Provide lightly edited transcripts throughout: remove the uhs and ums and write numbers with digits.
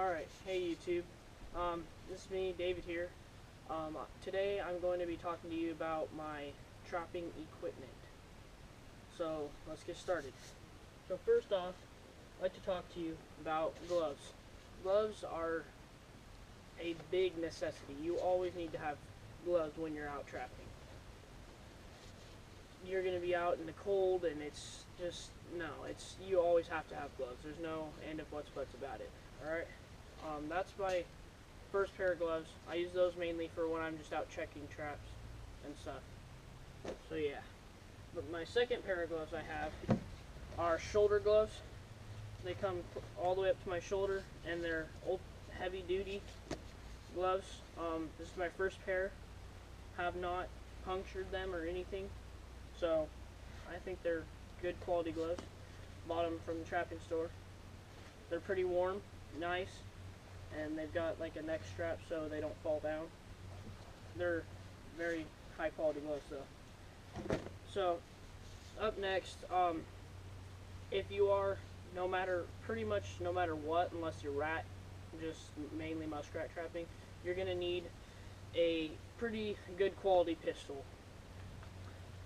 Alright, hey YouTube. This is me, David here. Today I'm going to be talking to you about my trapping equipment. So, let's get started. So first off, I'd like to talk to you about gloves. Gloves are a big necessity. You always need to have gloves when you're out trapping. You're going to be out in the cold and it's just, no, you always have to have gloves. There's no and if buts about it. Alright? That's my first pair of gloves. I use those mainly for when I'm just out checking traps and stuff. So yeah. But my second pair of gloves I have are shoulder gloves. They come all the way up to my shoulder and they're heavy duty gloves. This is my first pair. Have not punctured them or anything. So I think they're good quality gloves. Bought them from the trapping store. They're pretty warm, nice, and they've got like a neck strap so they don't fall down. They're very high quality gloves though. So up next, if you are pretty much no matter what, unless you're rat, just mainly muskrat trapping, you're gonna need a pretty good quality pistol.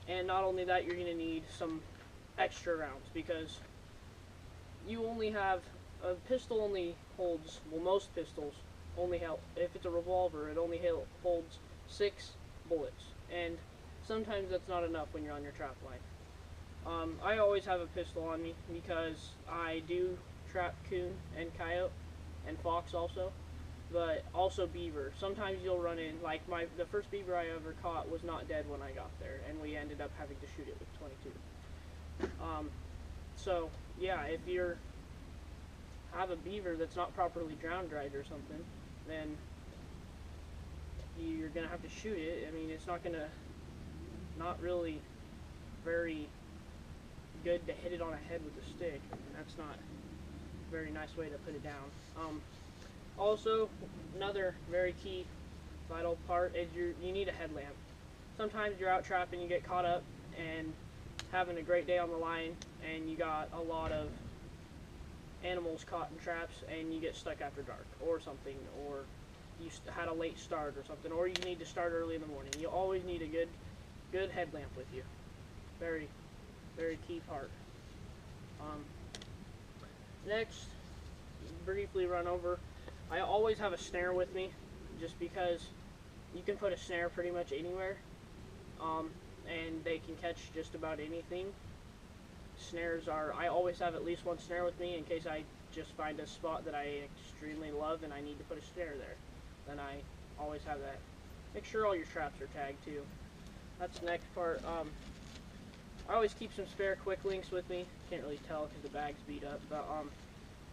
And not only that, you're gonna need some extra rounds because you only have a pistol only holds, well, most pistols only if it's a revolver, it only holds 6 bullets, and sometimes that's not enough when you're on your trap line. I always have a pistol on me because I do trap coon and coyote and fox also, but also beaver. Sometimes you'll run in, like the first beaver I ever caught was not dead when I got there, and we ended up having to shoot it with 22. So yeah, if you're have a beaver that's not properly drown dried or something, then you're gonna have to shoot it. I mean, it's not really very good to hit it on a head with a stick. I mean, that's not a very nice way to put it down. Also, another very key vital part is you need a headlamp. Sometimes you're out trapping, you get caught up and having a great day on the line, and you got a lot of animals caught in traps and you get stuck after dark or something, or you had a late start or something, or you need to start early in the morning. You always need a good headlamp with you. Very, very key part. Next, briefly run over, I always have a snare with me just because you can put a snare pretty much anywhere, and they can catch just about anything. Snares I always have at least one snare with me in case I just find a spot that I extremely love and I need to put a snare there. Then I always have that. Make sure all your traps are tagged too. That's the next part. I always keep some spare quick links with me. Can't really tell because the bag's beat up, but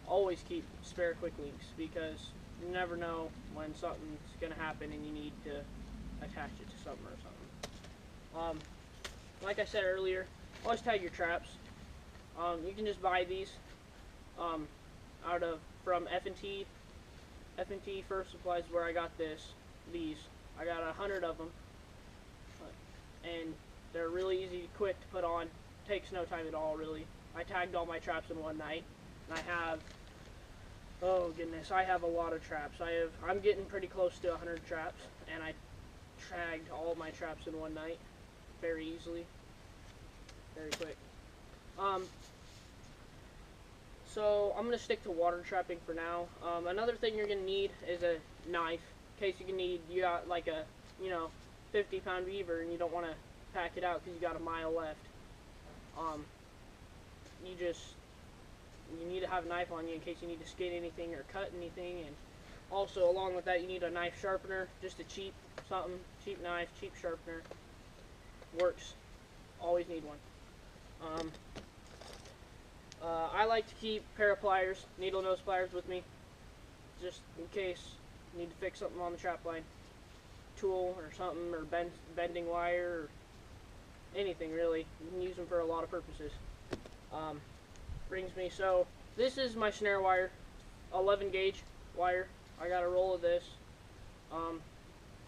always keep spare quick links because you never know when something's gonna happen and you need to attach it to something or something. Like I said earlier, always tag your traps. You can just buy these from F&T First Supplies, where I got these. I got 100 of them, and they're really easy, quick to put on. Takes no time at all, really. I tagged all my traps in one night, and I have, oh goodness, I have a lot of traps. I'm getting pretty close to 100 traps, and I tagged all my traps in one night, very easily, very quick. So I'm going to stick to water trapping for now. Another thing you're going to need is a knife, in case you got like a, 50-pound beaver and you don't want to pack it out because you got a mile left. You need to have a knife on you in case you need to skin anything or cut anything, and also along with that you need a knife sharpener, just a cheap knife, cheap sharpener. Works. Always need one. I like to keep a pair of pliers, needle nose pliers with me, just in case you need to fix something on the trap line. Tool or something, or bending wire, or anything really. You can use them for a lot of purposes. So this is my snare wire, 11 gauge wire. I got a roll of this. I'm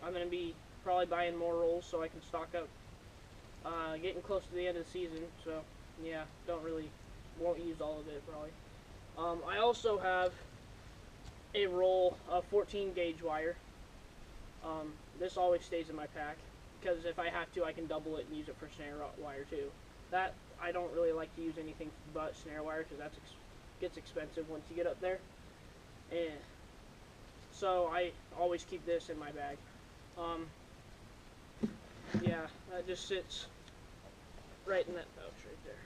going to be probably buying more rolls so I can stock up. Getting close to the end of the season, so yeah, won't use all of it probably. I also have a roll of 14 gauge wire. This always stays in my pack because if I have to, I can double it and use it for snare wire too. That I don't really like to use anything but snare wire because that gets expensive once you get up there. And so I always keep this in my bag. Yeah, that just sits right in that pouch right there.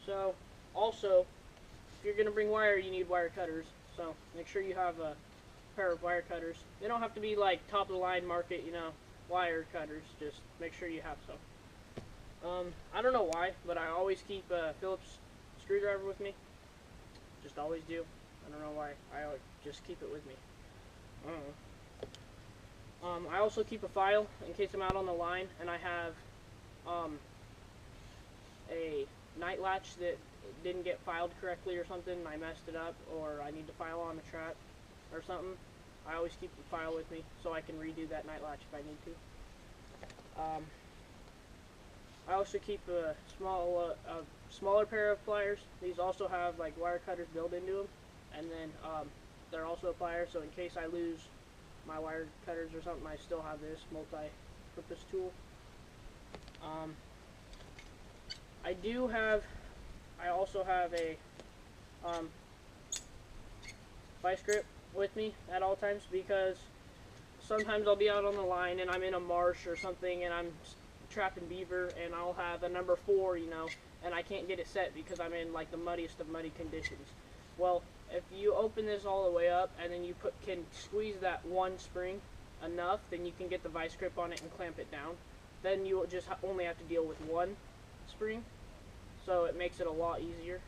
So also, if you're gonna bring wire, you need wire cutters. So make sure you have a pair of wire cutters. They don't have to be like top of the line market, wire cutters. Just make sure you have some. I don't know why, but I always keep a Phillips screwdriver with me. Just always do. I don't know why. I just keep it with me. I don't know. I also keep a file in case I'm out on the line and I have a night latch that didn't get filed correctly or something, and I messed it up, or I need to file on a trap or something. I always keep the file with me so I can redo that night latch if I need to. I also keep a smaller pair of pliers. These also have like wire cutters built into them, and then they're also a plier, so in case I lose my wire cutters or something, I still have this multi-purpose tool. I also have a vice grip with me at all times because sometimes I'll be out on the line and I'm in a marsh or something and I'm trapping beaver and I'll have a number 4, and I can't get it set because I'm in like the muddiest of muddy conditions. Well, if you open this all the way up and then you can squeeze that one spring enough, then you can get the vice grip on it and clamp it down. Then you will just only have to deal with one spring, so it makes it a lot easier.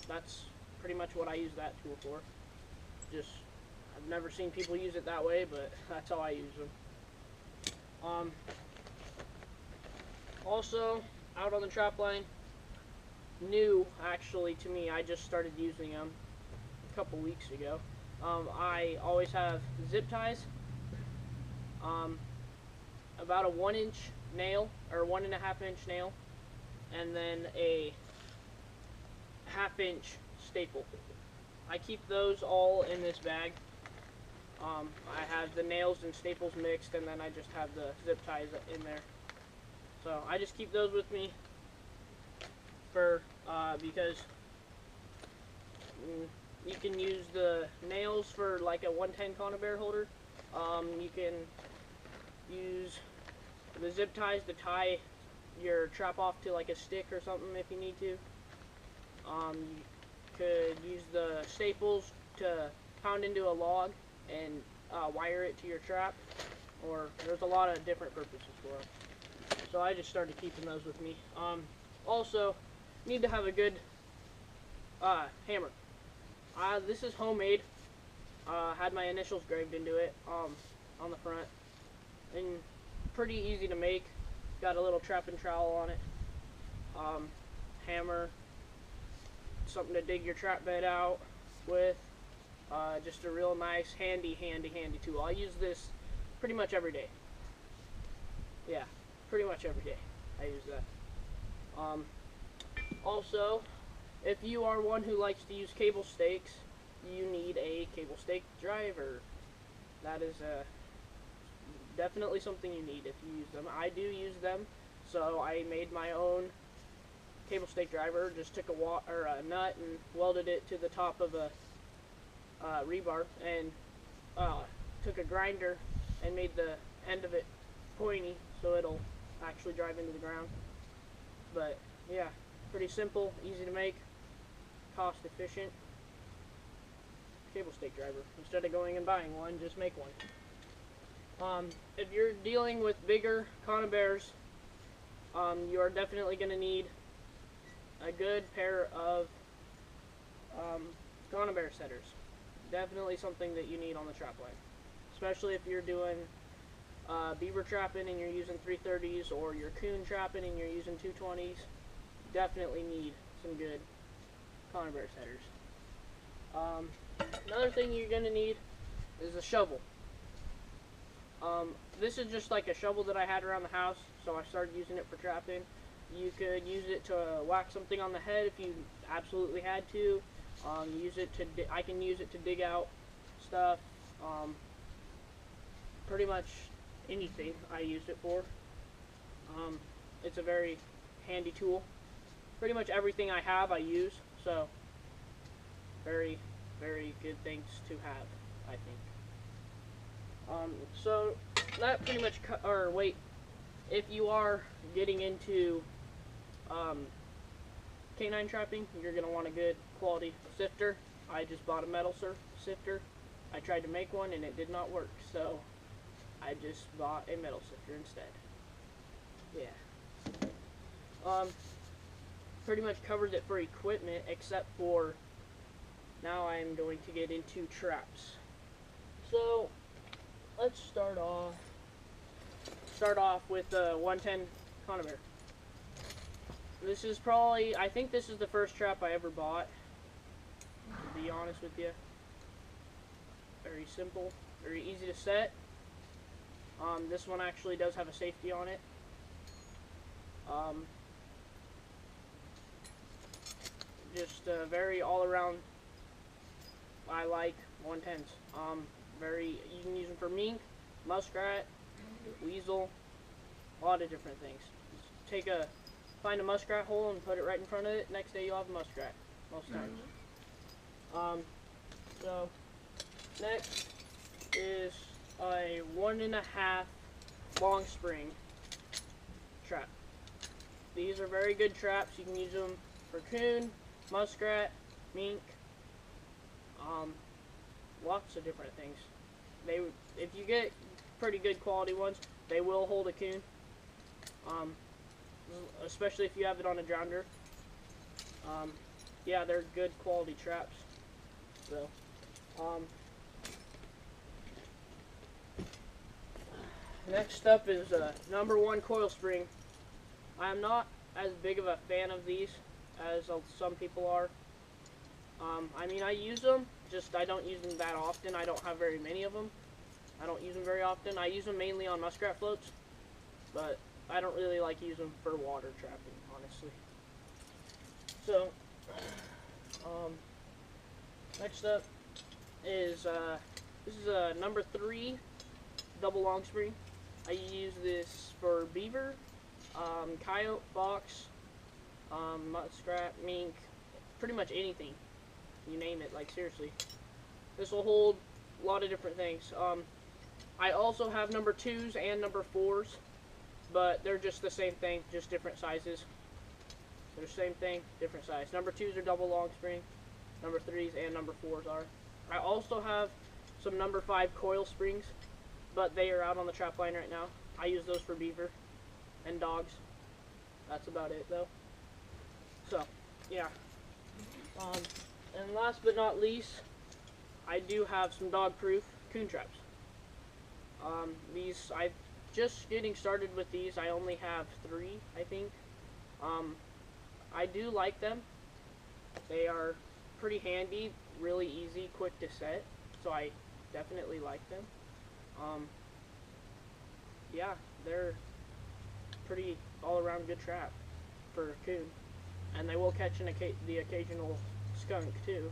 That's pretty much what I use that tool for. I've never seen people use it that way, but that's how I use them. Also, out on the trap line, new actually to me, I just started using them a couple weeks ago. I always have zip ties, about a 1-inch nail or 1.5-inch nail, and then a 1/2-inch staple. I keep those all in this bag. I have the nails and staples mixed, and then I just have the zip ties in there. So I just keep those with me because you can use the nails for like a 110 conibear holder. You can use the zip ties to tie your trap off to like a stick or something if you need to. You could use the staples to pound into a log and wire it to your trap, or there's a lot of different purposes for it. So I just started keeping those with me. Also, need to have a good hammer. This is homemade. Had my initials graved into it on the front, and pretty easy to make. Got a little trap and trowel on it. Hammer, something to dig your trap bed out with. Just a real nice, handy tool. I use this pretty much every day. Yeah, pretty much every day I use that. Also, if you are one who likes to use cable stakes, you need a cable stake driver. That is definitely something you need if you use them. I do use them, so I made my own cable stake driver. Just took a nut and welded it to the top of a rebar, and took a grinder and made the end of it pointy so it'll actually drive into the ground. But yeah, pretty simple, easy to make, cost efficient cable stake driver. Instead of going and buying one, just make one. If you're dealing with bigger conibears, you are definitely going to need a good pair of conibear setters. Definitely something that you need on the trap line, especially if you're doing beaver trapping and you're using 330s, or you're coon trapping and you're using 220s. Definitely need some good conibear setters. Another thing you're going to need is a shovel. This is just like a shovel that I had around the house, so I started using it for trapping. You could use it to whack something on the head if you absolutely had to. Use it to I can use it to dig out stuff. Pretty much anything I use it for. It's a very handy tool. Pretty much everything I have I use, so very, very good things to have, I think. So that pretty much, if you are getting into canine trapping, you're going to want a good quality sifter. I just bought a metal sifter. I tried to make one and it did not work, so I just bought a metal sifter instead. Yeah. Pretty much covers it for equipment, except for now I'm going to get into traps. So let's start off with the 110 Conibear. This is probably, I think this is the first trap I ever bought, to be honest with you. Very simple, very easy to set. This one actually does have a safety on it. Just very all-around, I like 110s. You can use them for mink, muskrat, weasel, a lot of different things. Just find a muskrat hole and put it right in front of it. Next day you'll have a muskrat, most times. So next is a 1.5 long spring trap. These are very good traps. You can use them for coon, muskrat, mink, lots of different things. If you get pretty good quality ones, they will hold a coon, especially if you have it on a jounder. Yeah, they're good quality traps. So, next up is #1 coil spring. I'm not as big of a fan of these as some people are. I mean, I use them, just I don't use them that often. I don't have very many of them. I don't use them very often. I use them mainly on muskrat floats, but I don't really like using them for water trapping, honestly. So, next up is, this is a #3 double long spring. I use this for beaver, coyote, fox, muskrat, mink, pretty much anything. You name it, like seriously. This will hold a lot of different things. I also have #2s and #4s, but they're just the same thing, just different sizes. They're the same thing, different size. #2s are double long spring, #3s and #4s are. I also have some #5 coil springs, but they are out on the trap line right now. I use those for beaver and dogs. That's about it though. So, yeah. And last but not least, I do have some dog-proof coon traps. These, I'm just getting started with these. I only have 3, I think. I do like them. They are pretty handy, really easy, quick to set, so I definitely like them. Yeah, they're pretty all-around good trap for a coon, and they will catch the occasional skunk too.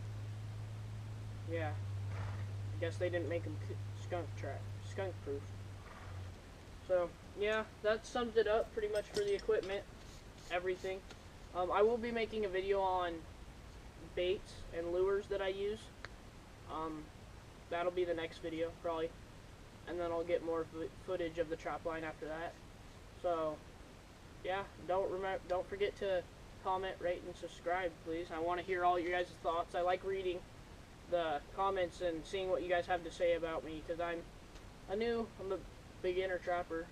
Yeah, I guess they didn't make them skunk proof. So yeah, that sums it up pretty much for the equipment, everything. I will be making a video on baits and lures that I use. That'll be the next video probably, and then I'll get more footage of the trap line after that. So yeah, don't forget to comment, rate, and subscribe, please. I want to hear all your guys' thoughts. I like reading the comments and seeing what you guys have to say about me, because I'm a beginner trapper,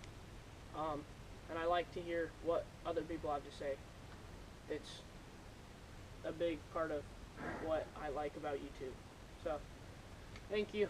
and I like to hear what other people have to say. It's a big part of what I like about YouTube. So, thank you.